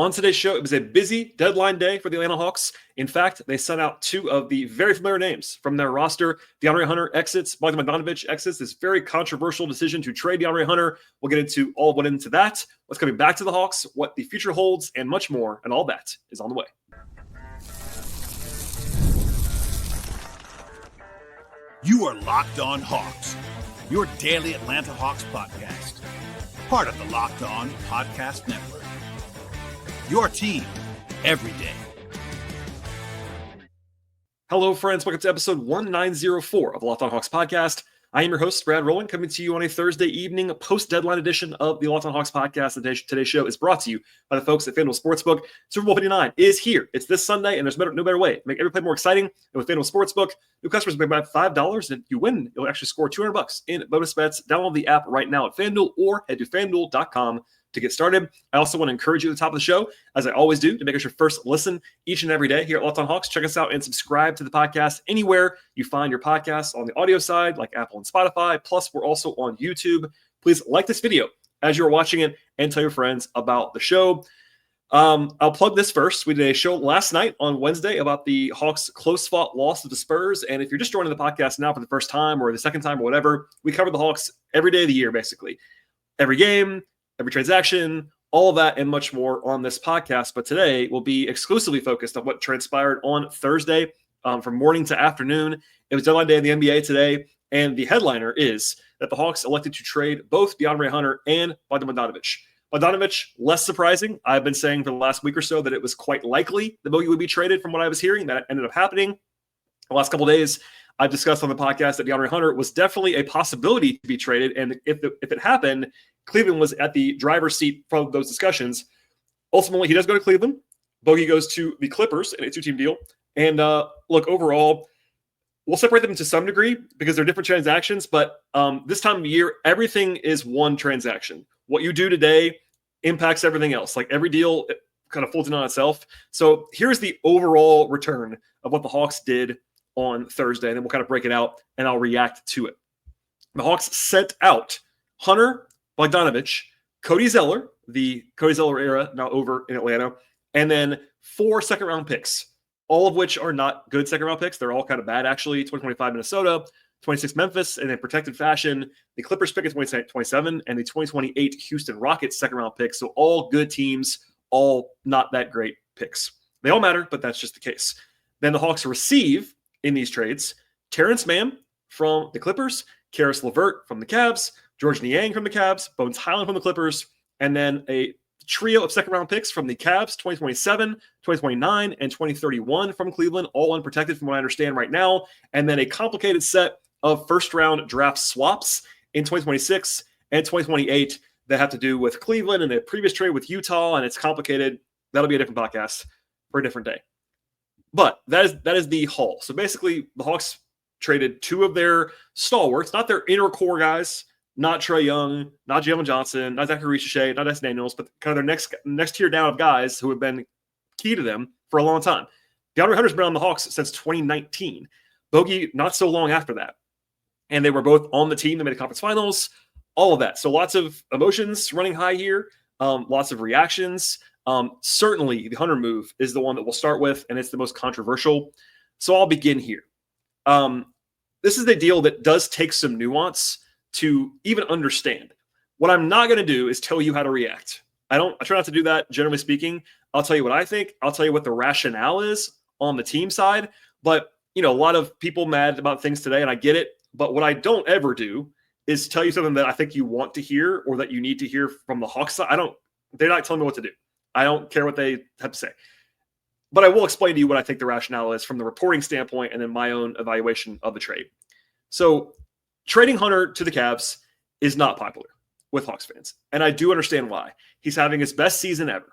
On today's show, it was a busy deadline day for the Atlanta Hawks. In fact, they sent out two of the very familiar names from their roster. DeAndre Hunter exits, Bogdan Bogdanovic exits. This very controversial decision to trade DeAndre Hunter. We'll get into all of what into that, what's coming back to the Hawks, what the future holds, and much more. And all that is on the way. You are Locked On Hawks, your daily Atlanta Hawks podcast. Part of the Locked On Podcast Network. Your team every day. Hello, friends. Welcome to episode 1904 of the Locked On Hawks podcast. I am your host, Rowland, coming to you on a Thursday evening post-deadline edition of the Locked On Hawks podcast. Today's show is brought to you by the folks at FanDuel Sportsbook. Super Bowl 59 is here. It's this Sunday, and there's no better way to make every play more exciting than with FanDuel Sportsbook. New customers pay about $5, and if you win, you'll actually score $200 in bonus bets. Download the app right now at FanDuel or head to FanDuel.com to get started. I also want to encourage you at the top of the show, as I always do, to make us your first listen each and every day here at Locked On Hawks. Check us out and subscribe to the podcast anywhere you find your podcasts on the audio side, like Apple and Spotify. Plus, we're also on YouTube. Please like this video as you're watching it and tell your friends about the show. I'll plug this first. We did a show last night on Wednesday about the Hawks' close-fought loss to the Spurs. And if you're just joining the podcast now for the first time or the second time or whatever, we cover the Hawks every day of the year, basically. Every game, every transaction, all of that and much more on this podcast. But today will be exclusively focused on what transpired on Thursday from morning to afternoon. It was deadline day in the NBA today, and the headliner is that the Hawks elected to trade both DeAndre Hunter and Bogdan Bogdanovic. Bogdanovic, less surprising. I've been saying for the last week or so that it was quite likely that Bogey would be traded from what I was hearing. That ended up happening. The last couple of days, I've discussed on the podcast that DeAndre Hunter was definitely a possibility to be traded. And if it happened, Cleveland was at the driver's seat from those discussions. Ultimately, he does go to Cleveland. Bogey goes to the Clippers in a two-team deal. And look, overall, we'll separate them to some degree because they're different transactions. But this time of year, everything is one transaction. What you do today impacts everything else. Like every deal kind of folds in on itself. So here's the overall return of what the Hawks did on Thursday, and then we'll kind of break it out, and I'll react to it. The Hawks sent out Hunter, Bogdanovic, Cody Zeller, the Cody Zeller era now over in Atlanta, and then 4 second-round picks, all of which are not good second-round picks. They're all kind of bad, actually. 2025 Minnesota, 26 Memphis, and in protected fashion, the Clippers pick at 2027, and the 2028 Houston Rockets second-round pick. So all good teams, all not that great picks. They all matter, but that's just the case. Then the Hawks receive in these trades Terance Mann from the Clippers, Caris LeVert from the Cavs, George Niang from the Cavs, Bones Highland from the Clippers, and then a trio of second-round picks from the Cavs, 2027, 2029, and 2031 from Cleveland, all unprotected from what I understand right now, and then a complicated set of first-round draft swaps in 2026 and 2028 that have to do with Cleveland and a previous trade with Utah, and it's complicated. That'll be a different podcast for a different day. But that is the haul. So basically, the Hawks traded 2 of their stalwarts, not their inner core guys, not Trey Young, not Jalen Johnson, not Zachary Richey, not S. Daniels, but kind of their next tier down of guys who have been key to them for a long time. DeAndre Hunter's been on the Hawks since 2019. Bogey, not so long after that. And they were both on the team that made the conference finals, all of that. So lots of emotions running high here, lots of reactions. Certainly, the Hunter move is the one that we'll start with, and it's the most controversial. So I'll begin here. This is a deal that does take some nuance to even understand. What I'm not going to do is tell you how to react. I try not to do that, generally speaking. I'll tell you what I think. I'll tell you what the rationale is on the team side. But, a lot of people mad about things today, and I get it. But what I don't ever do is tell you something that I think you want to hear or that you need to hear from the Hawks side. They're not telling me what to do. I don't care what they have to say. But I will explain to you what I think the rationale is from the reporting standpoint and then my own evaluation of the trade. So trading Hunter to the Cavs is not popular with Hawks fans. And I do understand why. He's having his best season ever.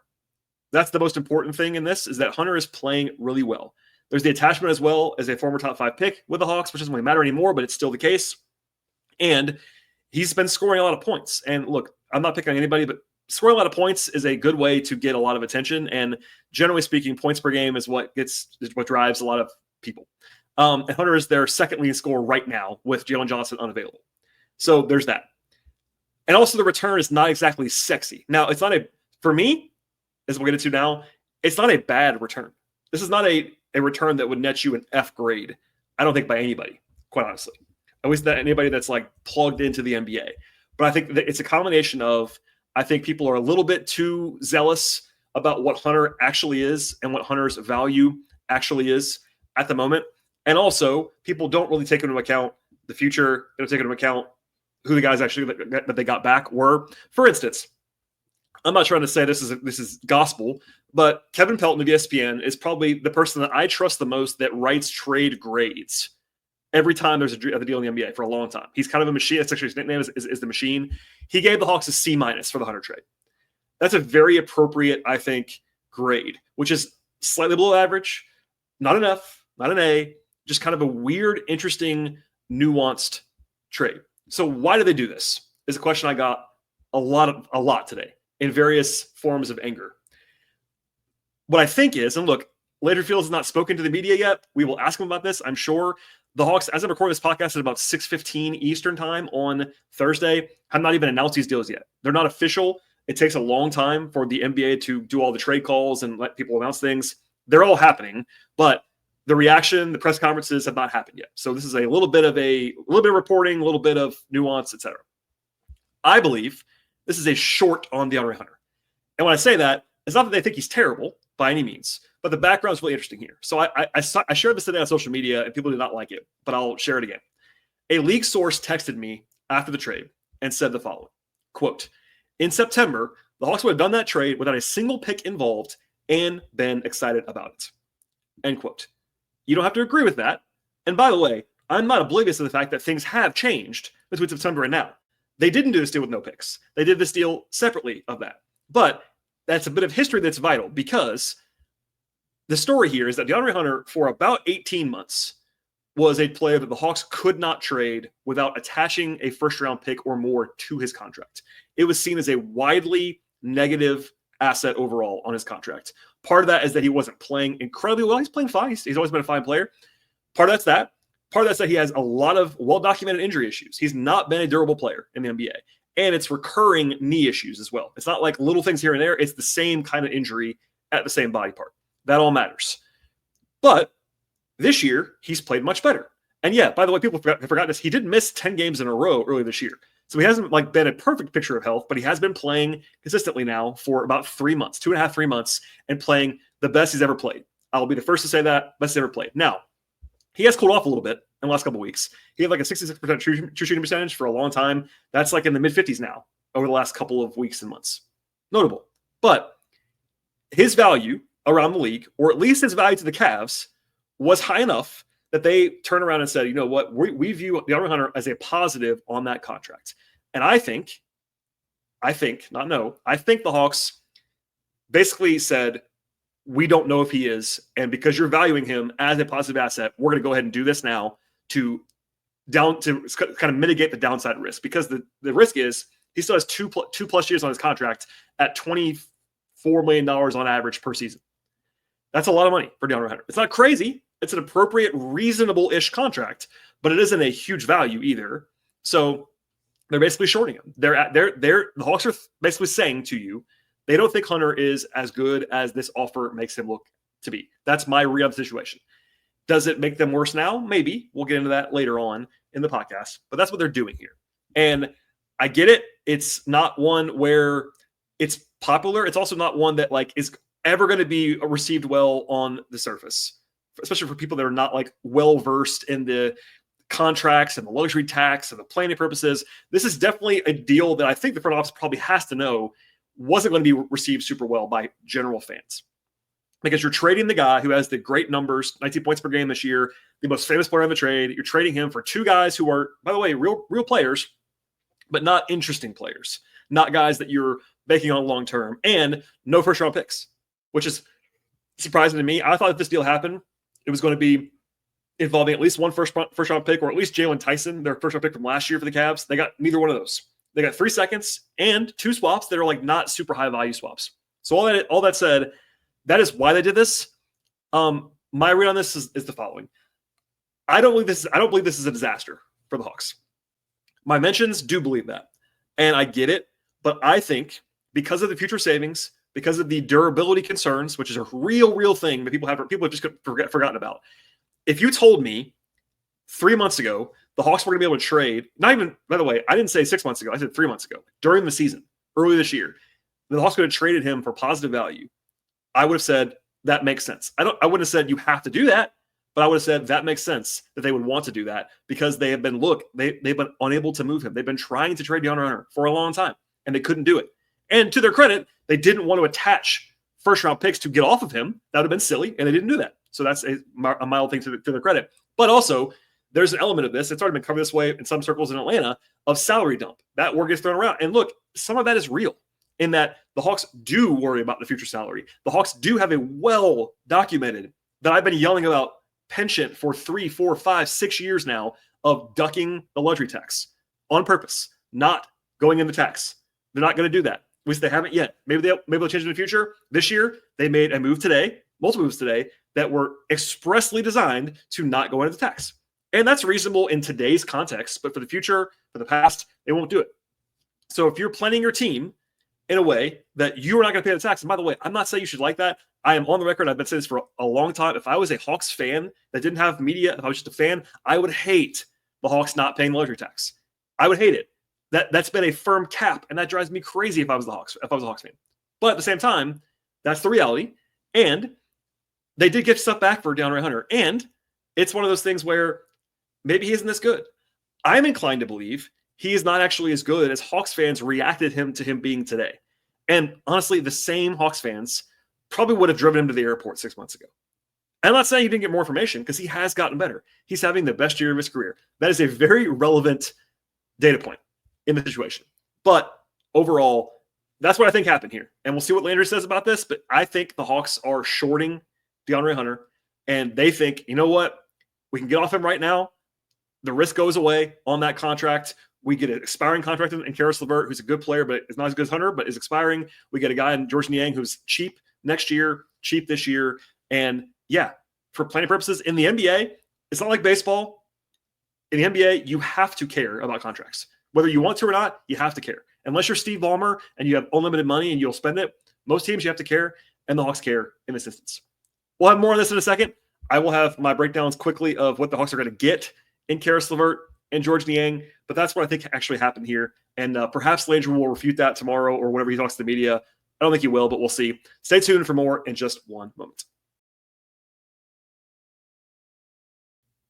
That's the most important thing in this, is that Hunter is playing really well. There's the attachment as well as a former top 5 pick with the Hawks, which doesn't really matter anymore, but it's still the case. And he's been scoring a lot of points. And look, I'm not picking on anybody, but scoring a lot of points is a good way to get a lot of attention. And generally speaking, points per game is what drives a lot of people. And Hunter is their second leading scorer right now with Jalen Johnson unavailable. So there's that. And also the return is not exactly sexy. Now, it's not for me, as we'll get into now, it's not a bad return. This is not a return that would net you an F grade, I don't think, by anybody, quite honestly. At least that anybody that's like plugged into the NBA. But I think that it's a combination of, I think people are a little bit too zealous about what Hunter actually is and what Hunter's value actually is at the moment. And also, people don't really take into account the future. They don't take into account who the guys actually that they got back were. For instance, I'm not trying to say this is gospel, but Kevin Pelton of ESPN is probably the person that I trust the most that writes trade grades every time there's a deal in the NBA for a long time. He's kind of a machine. That's actually his nickname is the machine. He gave the Hawks a C- for the Hunter trade. That's a very appropriate, I think, grade, which is slightly below average, not an F, not an A, just kind of a weird, interesting, nuanced trade. So why do they do this? Is a question I got a lot today in various forms of anger. What I think is, and look, Later Fields has not spoken to the media yet. We will ask him about this, I'm sure. The Hawks, as I record this podcast at about 6:15 Eastern time on Thursday, have not even announced these deals yet. They're not official. It takes a long time for the NBA to do all the trade calls and let people announce things. They're all happening, but the reaction, the press conferences have not happened yet. So this is a little bit of reporting, a little bit of nuance, etc. I believe this is a short on DeAndre Hunter. And when I say that, it's not that they think he's terrible by any means, but the background is really interesting here. So I shared this today on social media, and people did not like it, but I'll share it again. A league source texted me after the trade and said the following, quote, "In September, the Hawks would have done that trade without a single pick involved and been excited about it." End quote. You don't have to agree with that. And by the way, I'm not oblivious to the fact that things have changed between September and now. They didn't do this deal with no picks. They did this deal separately of that. But that's a bit of history that's vital, because the story here is that DeAndre Hunter, for about 18 months, was a player that the Hawks could not trade without attaching a first-round pick or more to his contract. It was seen as a widely negative asset overall on his contract. Part of that is that he wasn't playing incredibly well. He's playing fine. He's always been a fine player. Part of that's that. Part of that's that he has a lot of well-documented injury issues. He's not been a durable player in the NBA. And it's recurring knee issues as well. It's not like little things here and there. It's the same kind of injury at the same body part. That all matters. But this year, he's played much better. And yeah, by the way, people forgot this. He did miss 10 games in a row earlier this year. So he hasn't been a perfect picture of health, but he has been playing consistently now for about 3 months, 2.5, 3 months, and playing the best he's ever played. I'll be the first to say that, best he's ever played. Now, he has cooled off a little bit in the last couple of weeks. He had like a 66% true shooting percentage for a long time. That's like in the mid-50s now over the last couple of weeks and months. Notable. But his value around the league, or at least his value to the Cavs, was high enough that they turned around and said, you know what, we view DeAndre Hunter as a positive on that contract. And I think the Hawks basically said, we don't know if he is, and because you're valuing him as a positive asset, we're going to go ahead and do this now to kind of mitigate the downside risk, because the risk is he still has two plus years on his contract at $24 million on average per season. That's a lot of money for DeAndre Hunter. It's not crazy. It's an appropriate, reasonable-ish contract, but it isn't a huge value either. So they're basically shorting him. The Hawks are basically saying to you, they don't think Hunter is as good as this offer makes him look to be. That's my re-up situation. Does it make them worse now? Maybe. We'll get into that later on in the podcast, but that's what they're doing here. And I get it. It's not one where it's popular. It's also not one that is ever going to be received well on the surface, especially for people that are not well-versed in the contracts and the luxury tax and the planning purposes. This is definitely a deal that I think the front office probably has to know wasn't going to be received super well by general fans, because you're trading the guy who has the great numbers, 19 points per game this year, the most famous player in the trade. You're trading him for two guys who are, by the way, real players, but not interesting players, not guys that you're banking on long-term, and no first-round picks, which is surprising to me. I thought if this deal happened, it was going to be involving at least one first-round pick, or at least Jalen Tyson, their first-round pick from last year for the Cavs. They got neither one of those. They got 3 seconds and 2 swaps that are not super high-value swaps. So all that said, that is why they did this. My read on this is the following. I don't believe this is a disaster for the Hawks. My mentions do believe that, and I get it. But I think because of the future savings, because of the durability concerns, which is a real thing that people have just forgotten about. If you told me 3 months ago the Hawks were going to be able to trade, not even, by the way, I didn't say 6 months ago, I said 3 months ago, during the season, early this year, the Hawks could have traded him for positive value, I would have said that makes sense. I wouldn't have said you have to do that, but I would have said that makes sense that they would want to do that because they've been unable to move him. They've been trying to trade DeAndre Hunter for a long time, and they couldn't do it. And to their credit, they didn't want to attach first-round picks to get off of him. That would have been silly, and they didn't do that. So that's a mild thing to their credit. But also, there's an element of this, it's already been covered this way in some circles in Atlanta, of salary dump. That word gets thrown around. And look, some of that is real in that the Hawks do worry about the future salary. The Hawks do have a well-documented, that I've been yelling about, penchant for 3, 4, 5, 6 years now of ducking the luxury tax on purpose, not going in the tax. They're not going to do that. At least they haven't yet. Maybe they'll change it in the future. This year, they made a move today, multiple moves today, that were expressly designed to not go into the tax. And that's reasonable in today's context, but for the future, for the past, they won't do it. So if you're planning your team in a way that you are not going to pay the tax, and by the way, I'm not saying you should like that. I am on the record. I've been saying this for a long time. If I was a Hawks fan that didn't have media, if I was just a fan, I would hate the Hawks not paying the luxury tax. I would hate it. That's been a firm cap, and that drives me crazy if I was a Hawks fan. But at the same time, that's the reality. And they did get stuff back for DeAndre Hunter. And it's one of those things where maybe he isn't this good. I'm inclined to believe he is not actually as good as Hawks fans reacted to him being today. And honestly, the same Hawks fans probably would have driven him to the airport 6 months ago. I'm not saying he didn't get more information because he has gotten better. He's having the best year of his career. That is a very relevant data point in the situation. But overall, that's what I think happened here. And we'll see what Landry says about this. But I think the Hawks are shorting DeAndre Hunter. And they think, you know what? We can get off him right now. The risk goes away on that contract. We get an expiring contract in Caris LeVert, who's a good player, but is not as good as Hunter, but is expiring. We get a guy in George Niang who's cheap next year, cheap this year. And yeah, for planning purposes in the NBA, it's not like baseball. In the NBA, you have to care about contracts. Whether you want to or not, you have to care. Unless you're Steve Ballmer and you have unlimited money and you'll spend it, most teams you have to care, and the Hawks care in this instance. We'll have more on this in a second. I will have my breakdowns quickly of what the Hawks are going to get in Caris LeVert and George Niang, but that's what I think actually happened here. And perhaps Landry will refute that tomorrow or whenever he talks to the media. I don't think he will, but we'll see. Stay tuned for more in just one moment.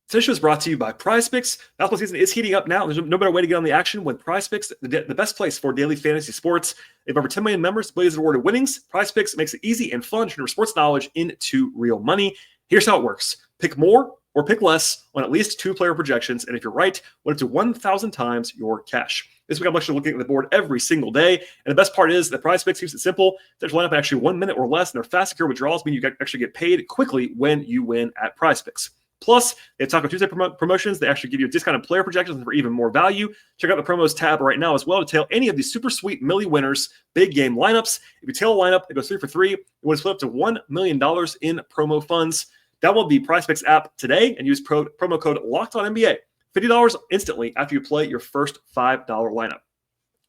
Today's show is brought to you by PrizePicks. Basketball season is heating up now. There's no better way to get on the action when PrizePicks, the best place for daily fantasy sports. They have over 10 million members, billions of awarded winnings. PrizePicks makes it easy and fun to turn your sports knowledge into real money. Here's how it works. Pick more or pick less on at least 2-player projections, and if you're right, win up to 1,000 times your cash. This week I'm actually looking at the board every single day, and the best part is that PrizePicks keeps it simple. There's line up in actually 1 minute or less, and their fast, secure withdrawals mean you actually get paid quickly when you win at PrizePicks. Plus, they have Taco Tuesday promotions. They actually give you discounted player projections for even more value. Check out the promos tab right now as well to tail any of these super sweet Millie winners big game lineups. If you tail a lineup, it goes 3 for 3. It would split up to $1 million in promo funds. Download the PrizePicks app today and use promo code LOCKEDONNBA. $50 instantly after you play your first $5 lineup.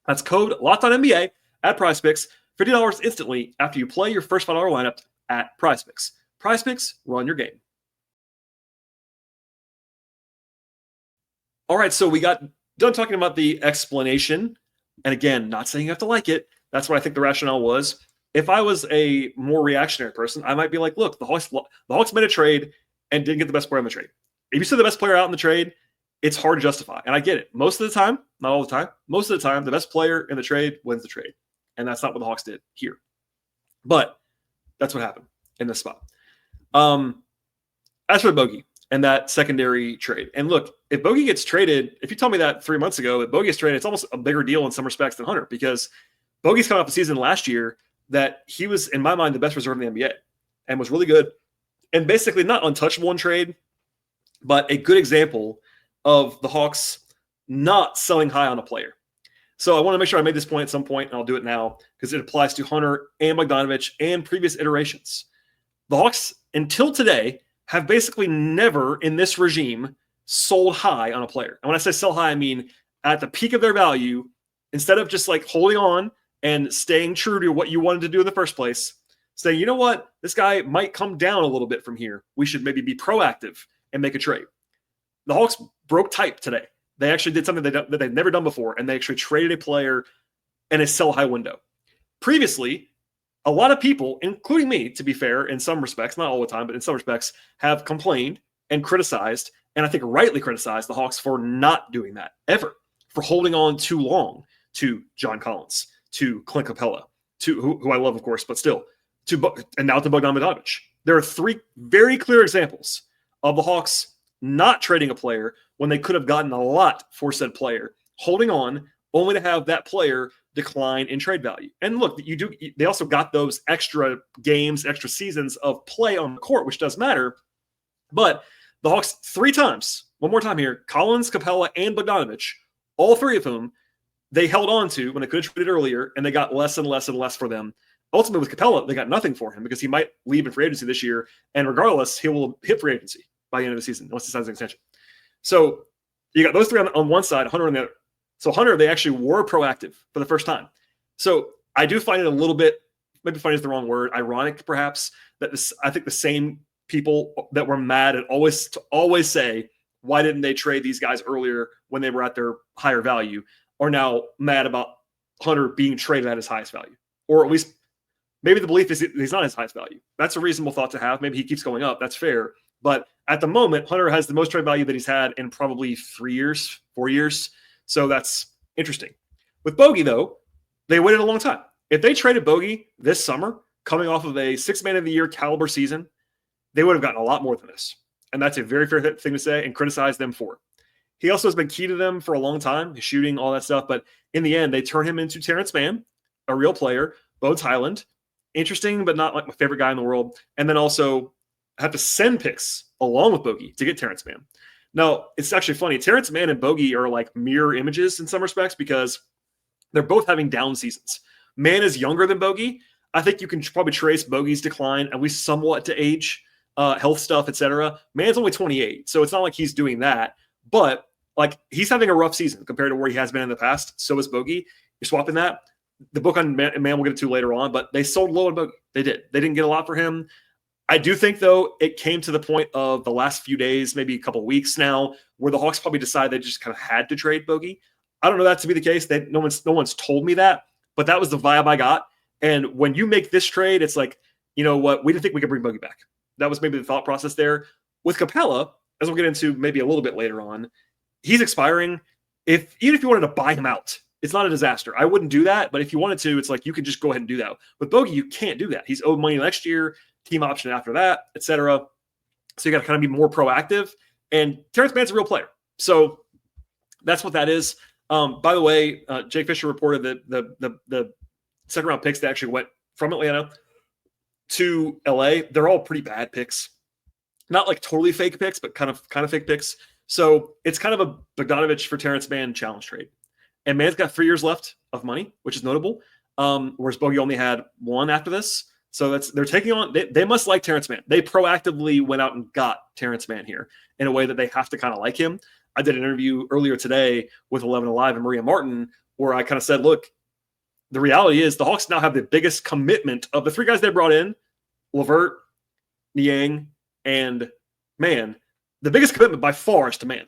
That's code LOCKEDONNBA at PrizePicks. $50 instantly after you play your first $5 lineup at PrizePicks. PrizePicks, run your game. All right, so we got done talking about the explanation. And again, not saying you have to like it. That's what I think the rationale was. If I was a more reactionary person, I might be like, look, the Hawks made a trade and didn't get the best player in the trade. If you send the best player out in the trade, it's hard to justify. And I get it. Most of the time, not all the time, most of the time, the best player in the trade wins the trade. And that's not what the Hawks did here. But that's what happened in this spot. As for the Bogey and that secondary trade, and look, if Bogey gets traded, if you told me that 3 months ago, that Bogey gets traded, it's almost a bigger deal in some respects than Hunter, because Bogey's coming off a season last year that he was, in my mind, the best reserve in the NBA and was really good and basically not untouchable in trade, but a good example of the Hawks not selling high on a player. So I want to make sure I made this point at some point, and I'll do it now because it applies to Hunter and Bogdanovic and previous iterations. The Hawks, until today, have basically never in this regime sold high on a player. And when I say sell high, I mean at the peak of their value, instead of just like holding on and staying true to what you wanted to do in the first place, saying, you know what, this guy might come down a little bit from here. We should maybe be proactive and make a trade. The Hawks broke type today. They actually did something that they've never done before, and they actually traded a player in a sell-high window. Previously, a lot of people, including me, to be fair, in some respects, not all the time, but in some respects, have complained and criticized, and I think rightly criticized the Hawks for not doing that, ever, for holding on too long to John Collins, to Clint Capella, to who I love, of course, but still, and now to Bogdan Bogdanovic. There are three very clear examples of the Hawks not trading a player when they could have gotten a lot for said player, holding on only to have that player decline in trade value. And look, they also got those extra games, extra seasons of play on the court, which does matter. But the Hawks 3 times, one more time here, Collins, Capella, and Bogdanovic, all 3 of whom they held on to when they could have traded earlier, and they got less and less and less for them. Ultimately, with Capella, they got nothing for him because he might leave in free agency this year, and regardless, he will hit free agency by the end of the season unless he signs an extension. So you got those 3 on one side, Hunter on the other. So Hunter, they actually were proactive for the first time. So I do find it a little bit, maybe funny is the wrong word, ironic perhaps, that I think the same people that were mad and always say, why didn't they trade these guys earlier when they were at their higher value, are now mad about Hunter being traded at his highest value. Or at least maybe the belief is he's not his highest value. That's a reasonable thought to have. Maybe he keeps going up. That's fair. But at the moment, Hunter has the most trade value that he's had in probably 4 years. So that's interesting. With Bogey, though, they waited a long time. If they traded Bogey this summer, coming off of a 6th man of the year caliber season, they would have gotten a lot more than this. And that's a very fair thing to say and criticize them for. He also has been key to them for a long time, his shooting, all that stuff. But in the end, they turn him into Terance Mann, a real player, Bones Highland, interesting, but not like my favorite guy in the world. And then also have to send picks along with Bogey to get Terance Mann. Now, it's actually funny. Terance Mann and Bogey are like mirror images in some respects because they're both having down seasons. Mann is younger than Bogey. I think you can probably trace Bogey's decline at least somewhat to age, health stuff, etc. Mann's only 28, so it's not like he's doing that. But like he's having a rough season compared to where he has been in the past. So is Bogey. You're swapping that. The book on Mann we'll get to later on, but they sold low on Bogey. They did. They didn't get a lot for him. I do think, though, it came to the point of the last few days, maybe a couple of weeks now, where the Hawks probably decided they just kind of had to trade Bogey. I don't know that to be the case. No one's told me that, but that was the vibe I got. And when you make this trade, it's like, you know what? We didn't think we could bring Bogey back. That was maybe the thought process there. With Capella, as we'll get into maybe a little bit later on, he's expiring. Even if you wanted to buy him out, it's not a disaster. I wouldn't do that, but if you wanted to, it's like you could just go ahead and do that. With Bogey, you can't do that. He's owed money next year, team option after that, etc. So you got to kind of be more proactive. And Terance Mann's a real player. So that's what that is. By the way, Jake Fisher reported that the second round picks that actually went from Atlanta to LA, they're all pretty bad picks. Not like totally fake picks, but kind of fake picks. So it's kind of a Bogdanovic for Terance Mann challenge trade. And Mann's got 3 years left of money, which is notable. Whereas Bogey only had 1 after this. So they're taking on, they must like Terance Mann. They proactively went out and got Terance Mann here in a way that they have to kind of like him. I did an interview earlier today with 11 Alive and Maria Martin, where I kind of said, look, the reality is the Hawks now have the biggest commitment of the 3 guys they brought in, LeVert, Niang, and Mann. The biggest commitment by far is to Mann.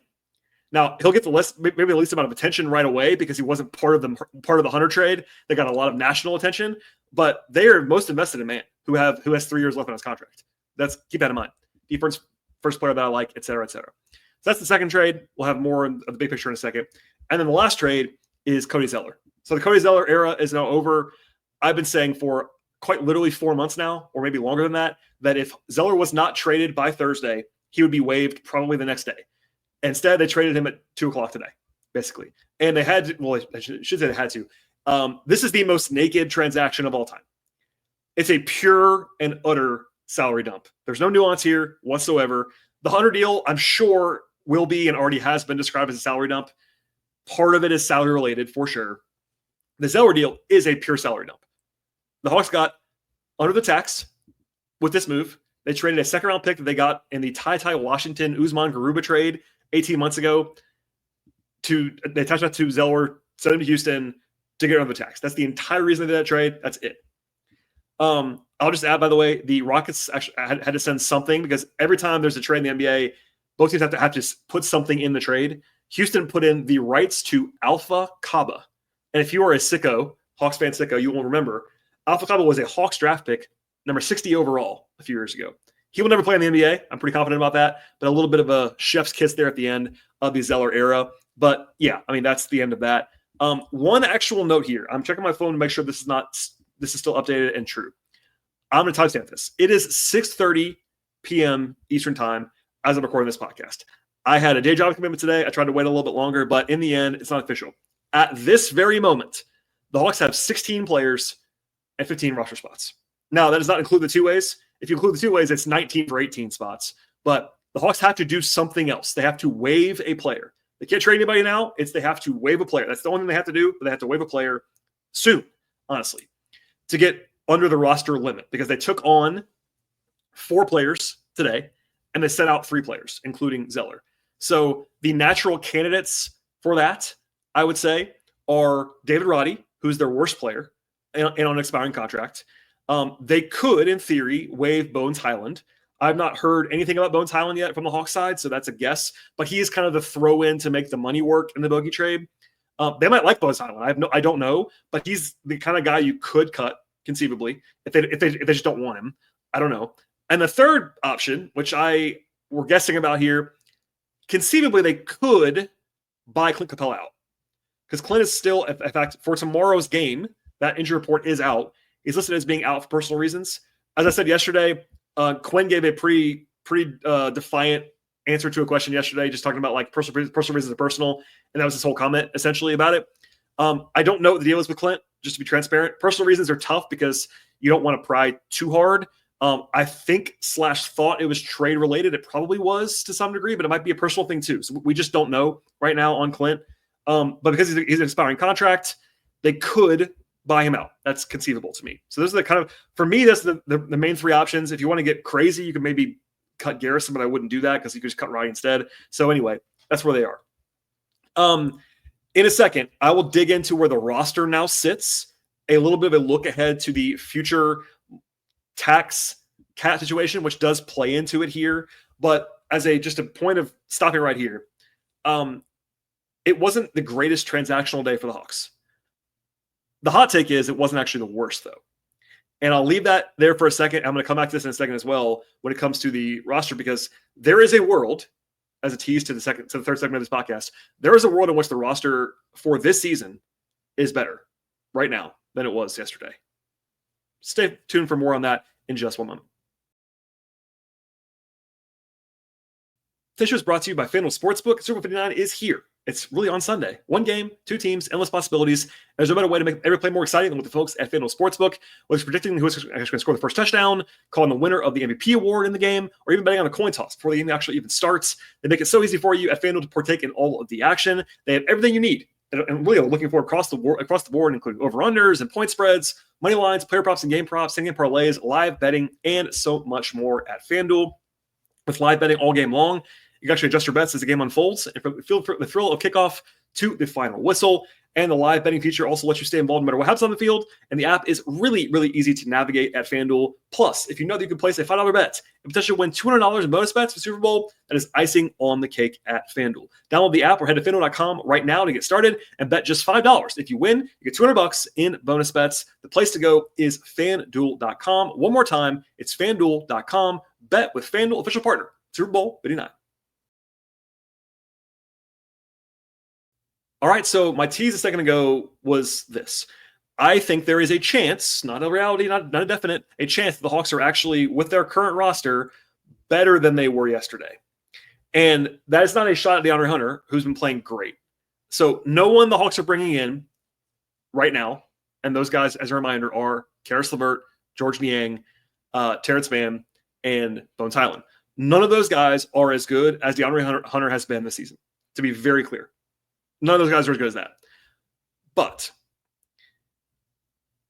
Now he'll get maybe the least amount of attention right away because he wasn't part of the Hunter trade. They got a lot of national attention, but they are most invested in Mann, who has 3 years left on his contract. Keep that in mind. Defense, first player that I like, et cetera, et cetera. So that's the second trade. We'll have more of the big picture in a second. And then the last trade is Cody Zeller. So the Cody Zeller era is now over. I've been saying for quite literally 4 months now, or maybe longer than that if Zeller was not traded by Thursday, he would be waived probably the next day. Instead, they traded him at 2:00 today, basically. And they had to, well, I should say they had to. This is the most naked transaction of all time. It's a pure and utter salary dump. There's no nuance here whatsoever. The Hunter deal, I'm sure, will be and already has been described as a salary dump. Part of it is salary related for sure. The Zeller deal is a pure salary dump. The Hawks got under the tax with this move. They traded a second-round pick that they got in the Ty Washington Usman Garuba trade 18 months ago. They attached that to Zeller, sent him to Houston to get rid of the tax. That's the entire reason they did that trade. That's it. I'll just add, by the way, the Rockets actually had to send something because every time there's a trade in the NBA, both teams have to put something in the trade. Houston put in the rights to Alpha Kaba. And if you are a sicko, Hawks fan sicko, you will remember Alpha Kaba was a Hawks draft pick, number 60 overall a few years ago. He will never play in the NBA. I'm pretty confident about that. But a little bit of a chef's kiss there at the end of the Zeller era. But yeah, I mean, that's the end of that. One actual note here. I'm checking my phone to make sure this is still updated and true. I'm going to timestamp this. It is 6:30 p.m. Eastern time as I'm recording this podcast. I had a day job commitment today. I tried to wait a little bit longer, but in the end, it's not official. At this very moment, the Hawks have 16 players and 15 roster spots. Now, that does not include the two-ways. If you include the two-ways, it's 19 for 18 spots. But the Hawks have to do something else. They have to waive a player. They can't trade anybody now. They have to waive a player. That's the only thing they have to do, but they have to waive a player soon, honestly, to get under the roster limit because they took on 4 players today and they sent out 3 players, including Zeller. So the natural candidates for that, I would say, are David Roddy, who's their worst player and on an expiring contract. They could, in theory, waive Bones Highland. I've not heard anything about Bones Highland yet from the Hawks side, so that's a guess. But he is kind of the throw-in to make the money work in the Bogey trade. They might like Bones Highland. I don't know, but he's the kind of guy you could cut conceivably if they just don't want him. I don't know. And the third option, which we're guessing about here, conceivably they could buy Clint Capella out because Clint is still, in fact, for tomorrow's game, that injury report is out. He's listed as being out for personal reasons. As I said yesterday, Quinn gave a pretty defiant answer to a question yesterday, just talking about like personal reasons are personal, and that was his whole comment essentially about it. I don't know what the deal is with Clint, just to be transparent. Personal reasons are tough because you don't want to pry too hard. I think / thought it was trade related. It probably was to some degree, but it might be a personal thing too. So we just don't know right now on Clint. But because he's an expiring contract, they could buy him out. That's conceivable to me. So those are the kind of, for me, that's the main 3 options. If you want to get crazy, you could maybe cut Garrison, but I wouldn't do that because you could just cut Roddy instead. So anyway, that's where they are. In a second, I will dig into where the roster now sits, a little bit of a look ahead to the future tax cap situation, which does play into it here. But as just a point of stopping right here, it wasn't the greatest transactional day for the Hawks. The hot take is it wasn't actually the worst, though. And I'll leave that there for a second. I'm going to come back to this in a second as well when it comes to the roster, because there is a world, as a tease to the third segment of this podcast, there is a world in which the roster for this season is better right now than it was yesterday. Stay tuned for more on that in just one moment. This show is brought to you by FanDuel Sportsbook. Super 59 is here. It's really on Sunday. 1 game, 2 teams, endless possibilities. There's no better way to make every play more exciting than with the folks at FanDuel Sportsbook. Whether it's predicting who's going to score the first touchdown, calling the winner of the MVP award in the game, or even betting on a coin toss before the game actually even starts, they make it so easy for you at FanDuel to partake in all of the action. They have everything you need. And really looking for across the board, including over-unders and point spreads, money lines, player props and game props, same-game parlays, live betting, and so much more at FanDuel. With live betting all game long, you can actually adjust your bets as the game unfolds and feel the thrill of kickoff to the final whistle. And the live betting feature also lets you stay involved no matter what happens on the field. And the app is really, really easy to navigate at FanDuel. Plus, if you know that you can place a $5 bet and potentially win $200 in bonus bets for Super Bowl, that is icing on the cake at FanDuel. Download the app or head to FanDuel.com right now to get started and bet just $5. If you win, you get $200 in bonus bets. The place to go is FanDuel.com. One more time, it's FanDuel.com. Bet with FanDuel, official partner, Super Bowl 59. All right, so my tease a second ago was this. I think there is a chance, not a reality, not a definite, a chance that the Hawks are actually, with their current roster, better than they were yesterday. And that is not a shot at DeAndre Hunter, who's been playing great. So no one the Hawks are bringing in right now, and those guys, as a reminder, are Caris LeVert, George Niang, Terance Mann, and Bones Highland. None of those guys are as good as DeAndre Hunter has been this season, to be very clear. None of those guys are as good as that. But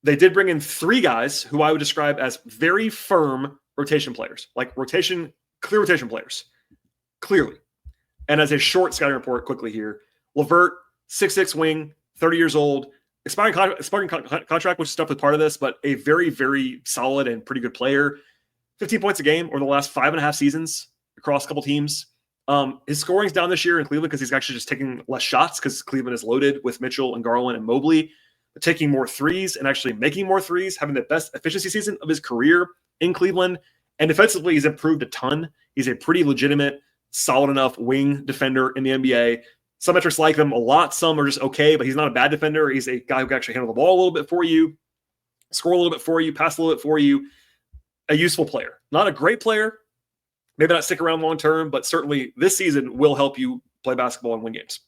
they did bring in 3 guys who I would describe as very firm rotation players, like clear rotation players, clearly. And as a short scouting report quickly here, LeVert, 6'6" wing, 30 years old, expiring contract, which is stuff with part of this, but a very, very solid and pretty good player. 15 points a game over the last 5.5 seasons across a couple teams. His scoring's down this year in Cleveland because he's actually just taking less shots because Cleveland is loaded with Mitchell and Garland and Mobley, but taking more threes and actually making more threes, having the best efficiency season of his career in Cleveland. And defensively, he's improved a ton. He's a pretty legitimate, solid enough wing defender in the NBA. Some metrics like him a lot. Some are just okay, but he's not a bad defender. He's a guy who can actually handle the ball a little bit for you, score a little bit for you, pass a little bit for you. A useful player. Not a great player. Maybe not stick around long term, but certainly this season will help you play basketball and win games.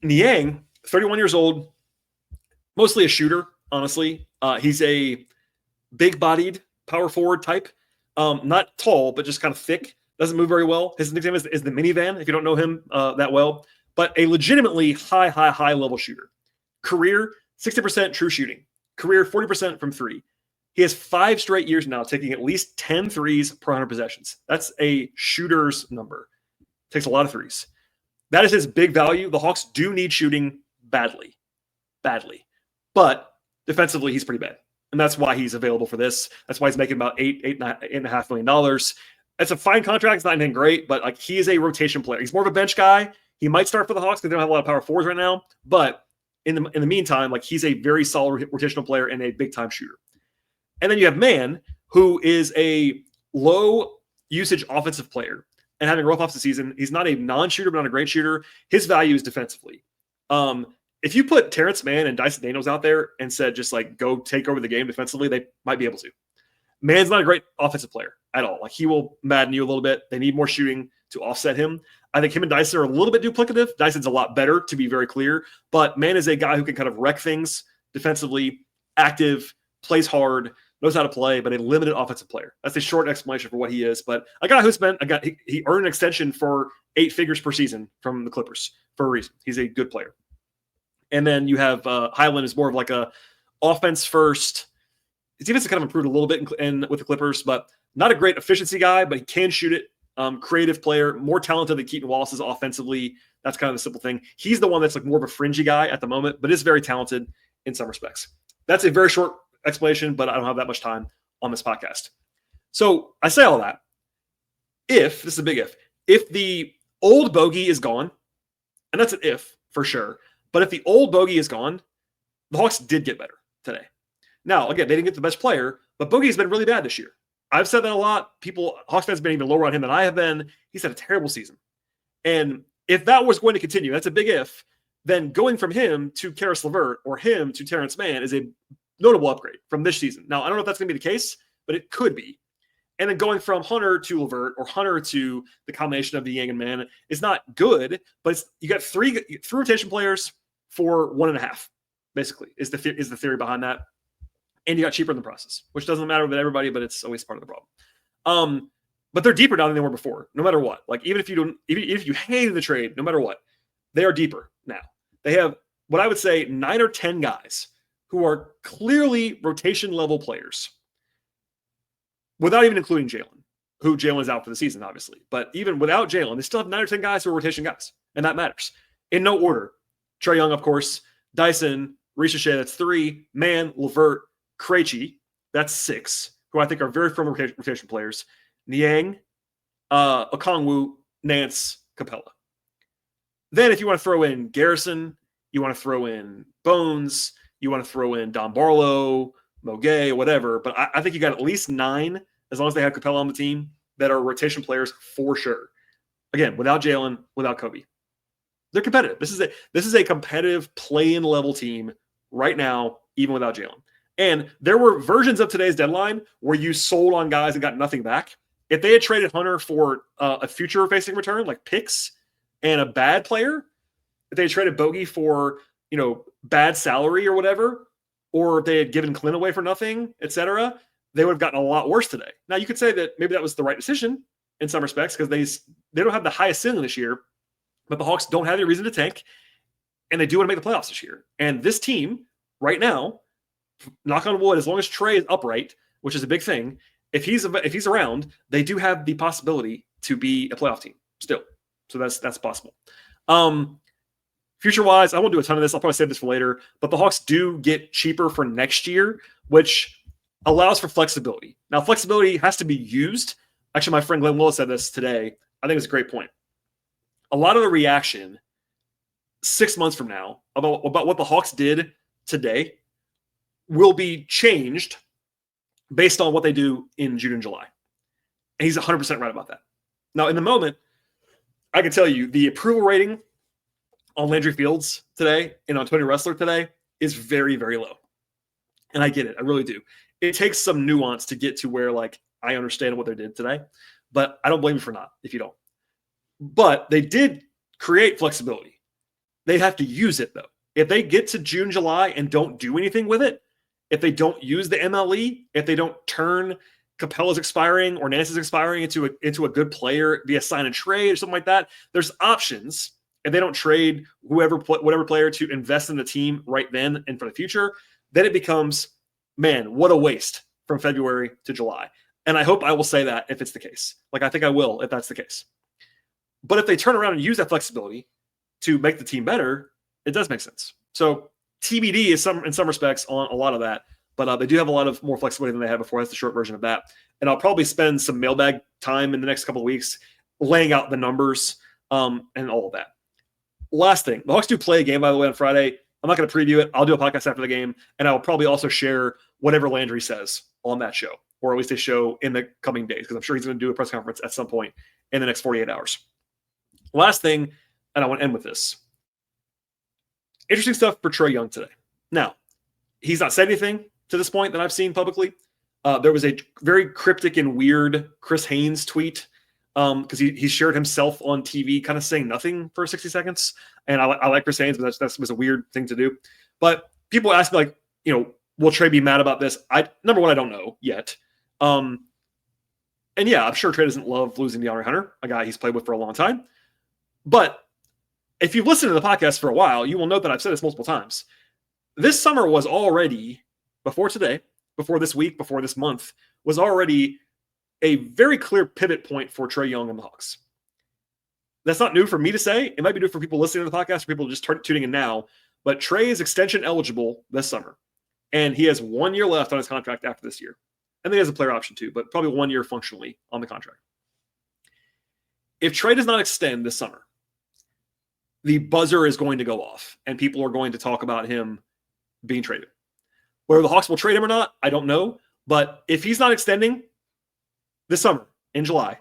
Niang, 31 years old, mostly a shooter, honestly. He's a big-bodied power forward type. Not tall, but just kind of thick. Doesn't move very well. His nickname is the minivan, if you don't know him that well. But a legitimately high level shooter. Career, 60% true shooting. Career, 40% from three. He has 5 straight years now taking at least 10 threes per 100 possessions. That's a shooter's number. Takes a lot of threes. That is his big value. The Hawks do need shooting badly. But defensively, he's pretty bad. And that's why he's available for this. That's why he's making about $8.5 million. That's a fine contract. It's not anything great, but like he is a rotation player. He's more of a bench guy. He might start for the Hawks because they don't have a lot of power forwards right now. But in the meantime, like he's a very solid rotational player and a big-time shooter. And then you have Mann, who is a low-usage offensive player. And having a rough off the season, he's not a non-shooter, but not a great shooter. His value is defensively. If you put Terance Mann and Dyson Daniels out there and said just like go take over the game defensively, they might be able to. Mann's not a great offensive player at all. Like he will madden you a little bit. They need more shooting to offset him. I think him and Dyson are a little bit duplicative. Dyson's a lot better, to be very clear. But Mann is a guy who can kind of wreck things defensively, active, plays hard, knows how to play, but a limited offensive player. That's a short explanation for what he is. But a guy who's been he earned an extension for 8 figures per season from the Clippers for a reason. He's a good player. And then you have Highland is more of like a offense first. His defense has kind of improved a little bit with the Clippers, but not a great efficiency guy, but he can shoot it. Creative player, more talented than Keaton Wallace is offensively. That's kind of the simple thing. He's the one that's like more of a fringy guy at the moment, but is very talented in some respects. That's a very short explanation, but I don't have that much time on this podcast. So I say all that. This is a big if the old bogey is gone, and that's an if for sure, but if the old bogey is gone, the Hawks did get better today. Now, again, they didn't get the best player, but Bogey's been really bad this year. I've said that a lot. Hawks fans have been even lower on him than I have been. He's had a terrible season. And if that was going to continue, that's a big if, then going from him to Caris LeVert or him to Terance Mann is a notable upgrade from this season. Now, I don't know if that's going to be the case, but it could be. And then going from Hunter to LeVert or Hunter to the combination of the Niang and Mann is not good, but you got three rotation players for 1.5, basically, is the theory behind that. And you got cheaper in the process, which doesn't matter with everybody, but it's always part of the problem. But they're deeper now than they were before, no matter what. Like even if you hated the trade, no matter what, they are deeper now. They have what I would say 9 or 10 guys who are clearly rotation level players, without even including Jalen, who Jalen is out for the season, obviously. But even without Jalen, they still have 9 or 10 guys who are rotation guys, and that matters. In no order: Trey Young, of course; Dyson, Ricochet, that's 3; Mann, LeVert, Krejci, that's 6, who I think are very firm rotation players. Niang, Okongwu, Nance, Capella. Then if you want to throw in Garrison, you want to throw in Bones, you want to throw in Don Barlow, Mogay, whatever. But I think you got at least 9, as long as they have Capella on the team, that are rotation players for sure. Again, without Jalen, without Kobe. They're competitive. This is a competitive play-in level team right now, even without Jalen. And there were versions of today's deadline where you sold on guys and got nothing back. If they had traded Hunter for a future-facing return, like picks and a bad player, if they had traded Bogey for, bad salary or whatever, or if they had given Clint away for nothing, etc., they would have gotten a lot worse today. Now, you could say that maybe that was the right decision in some respects because they don't have the highest ceiling this year, but the Hawks don't have any reason to tank, and they do want to make the playoffs this year. And this team right now, knock on wood, as long as Trey is upright, which is a big thing, if he's around, they do have the possibility to be a playoff team still. So that's possible. If Future-wise, I won't do a ton of this. I'll probably save this for later. But the Hawks do get cheaper for next year, which allows for flexibility. Now, flexibility has to be used. Actually, my friend Glenn Willis said this today. I think it's a great point. A lot of the reaction 6 months from now about what the Hawks did today will be changed based on what they do in June and July. And he's 100% right about that. Now, in the moment, I can tell you the approval rating on Landry Fields today and on Tony Ressler today is very, very low. And I get it. I really do. It takes some nuance to get to where, like, I understand what they did today, but I don't blame you for not if you don't. But they did create flexibility. They have to use it, though. If they get to June, July, and don't do anything with it, if they don't use the MLE, if they don't turn Capella's expiring or Nance's expiring into a good player via sign and trade or something like that, there's options. If they don't trade whatever player to invest in the team right then and for the future, then it becomes, man, what a waste from February to July. And I hope I will say that if it's the case. Like, I think I will if that's the case. But if they turn around and use that flexibility to make the team better, it does make sense. So TBD is in some respects on a lot of that, but they do have a lot of more flexibility than they had before. That's the short version of that. And I'll probably spend some mailbag time in the next couple of weeks laying out the numbers and all of that. Last thing, the Hawks do play a game, by the way, on Friday. I'm not going to preview it. I'll do a podcast after the game, and I will probably also share whatever Landry says on that show, or at least a show in the coming days, because I'm sure he's going to do a press conference at some point in the next 48 hours. Last thing, and I want to end with this. Interesting stuff for Trey Young today. Now, he's not said anything to this point that I've seen publicly. There was a very cryptic and weird Chris Haynes tweet because he shared himself on TV kind of saying nothing for 60 seconds. And I like Chris Haynes, but that was a weird thing to do. But people ask me, like, will Trey be mad about this? Number one, I don't know yet. And yeah, I'm sure Trey doesn't love losing DeAndre Hunter, a guy he's played with for a long time. But if you've listened to the podcast for a while, you will note that I've said this multiple times. This summer was already, before today, before this week, before this month, was already a very clear pivot point for Trey Young and the Hawks. That's not new for me to say. It might be new for people listening to the podcast, for people just tuning in now. But Trey is extension eligible this summer. And he has 1 year left on his contract after this year. And then he has a player option too, but probably 1 year functionally on the contract. If Trey does not extend this summer, the buzzer is going to go off and people are going to talk about him being traded. Whether the Hawks will trade him or not, I don't know. But if he's not extending this summer in July,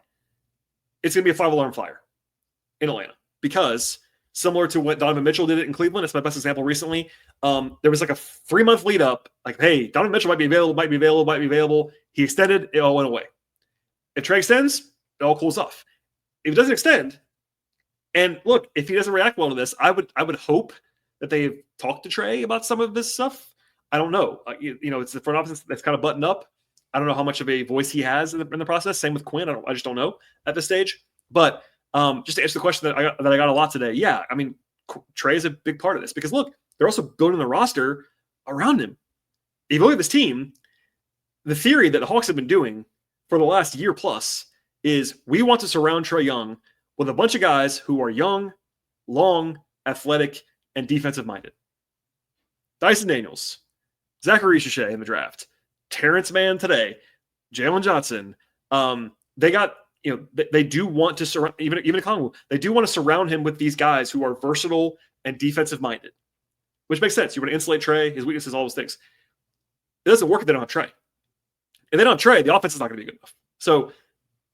it's going to be a 5-alarm fire in Atlanta, because similar to what Donovan Mitchell did it in Cleveland, it's my best example recently. There was like a 3-month lead up, like, hey, Donovan Mitchell might be available. He extended, it all went away. If Trey extends, it all cools off. If he doesn't extend, and look, if he doesn't react well to this, I would hope that they've talked to Trey about some of this stuff. I don't know. It's the front office that's kind of buttoned up. I don't know how much of a voice he has in the process. Same with Quinn. I just don't know at this stage. But just to answer the question that I got a lot today, yeah, I mean, Trey is a big part of this, because look, they're also building the roster around him. If you look at this team, the theory that the Hawks have been doing for the last year plus is we want to surround Trey Young with a bunch of guys who are young, long, athletic, and defensive-minded. Dyson Daniels, Zachary Shishé in the draft, Terance Mann today, Jalen Johnson. They got, they do want to surround, even Kongwu, they do want to surround him with these guys who are versatile and defensive-minded, which makes sense. You want to insulate Trey, his weaknesses, all those things. It doesn't work if they don't have Trey. If they don't have Trey, the offense is not going to be good enough. So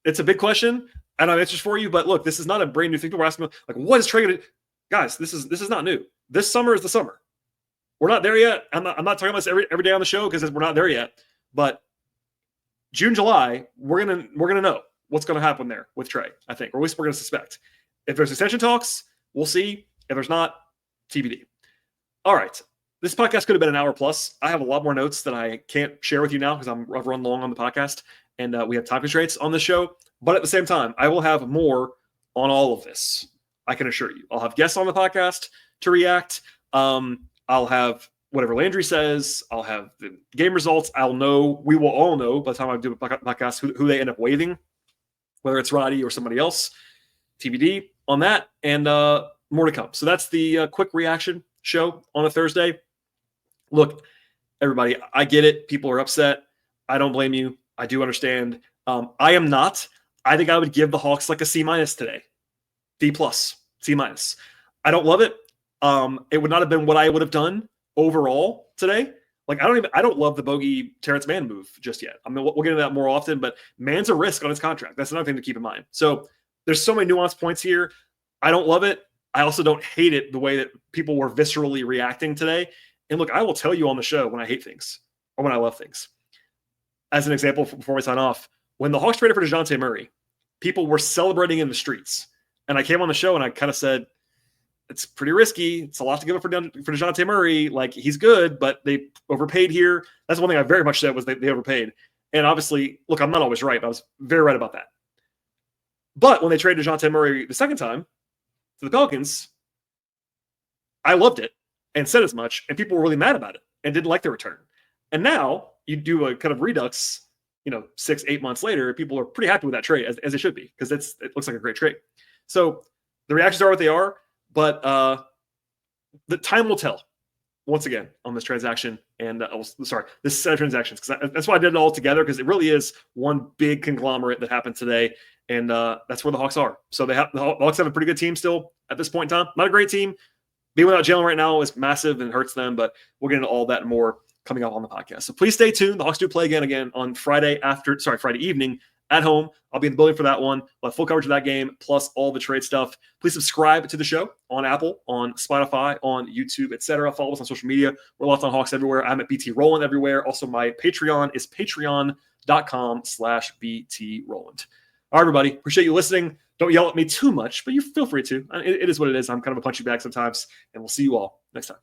it's a big question. I don't have answers for you, but look, this is not a brand new thing. People are asking, like, what is Trey going to do? Guys, this is not new. This summer is the summer. We're not there yet. I'm not talking about this every day on the show because we're not there yet. But June, July, we're gonna know what's gonna happen there with Trey, I think, or at least we're gonna suspect. If there's extension talks, we'll see. If there's not, TBD. All right. This podcast could have been an hour plus. I have a lot more notes that I can't share with you now because I've run long on the podcast and we have time constraints on this show. But at the same time, I will have more on all of this. I can assure you. I'll have guests on the podcast to react. I'll have whatever Landry says. I'll have the game results. We will all know by the time I do a podcast who they end up waiving, whether it's Roddy or somebody else. TBD on that. And more to come. So that's the quick reaction show on a Thursday. Look, everybody, I get it. People are upset. I don't blame you. I do understand. I am not. I think I would give the Hawks like a C- today. D+, C-. I don't love it. It would not have been what I would have done overall today. Like, I don't love the bogey Terance Mann move just yet. I mean, we'll get into that more often, but Mann's a risk on his contract. That's another thing to keep in mind. So there's so many nuanced points here. I don't love it. I also don't hate it the way that people were viscerally reacting today. And look, I will tell you on the show when I hate things or when I love things. As an example, before we sign off, when the Hawks traded for DeJounte Murray, people were celebrating in the streets. And I came on the show and I kind of said, it's pretty risky. It's a lot to give up for DeJounte Murray. Like, he's good, but they overpaid here. That's one thing I very much said was they overpaid. And obviously, look, I'm not always right, but I was very right about that. But when they traded DeJounte Murray the second time to the Pelicans, I loved it and said as much, and people were really mad about it and didn't like the return. And now you do a kind of redux, 6-8 months later, people are pretty happy with that trade, as they should be, because it looks like a great trade. So the reactions are what they are. But the time will tell, once again, on this transaction and this set of transactions, because that's why I did it all together, because it really is one big conglomerate that happened today, and that's where the Hawks are. So the Hawks have a pretty good team still at this point in time. Not a great team. Being without Jalen right now is massive and hurts them, but we'll get into all that and more coming up on the podcast. So please stay tuned. The Hawks do play again on Friday evening at home. I'll be in the building for that one. We'll have full coverage of that game, plus all the trade stuff. Please subscribe to the show on Apple, on Spotify, on YouTube, etc. Follow us on social media. We're Locked On Hawks everywhere. I'm at BT Rowland everywhere. Also, my Patreon is patreon.com/BT Rowland. All right, everybody. Appreciate you listening. Don't yell at me too much, but you feel free to. It is what it is. I'm kind of a punchy bag sometimes, and we'll see you all next time.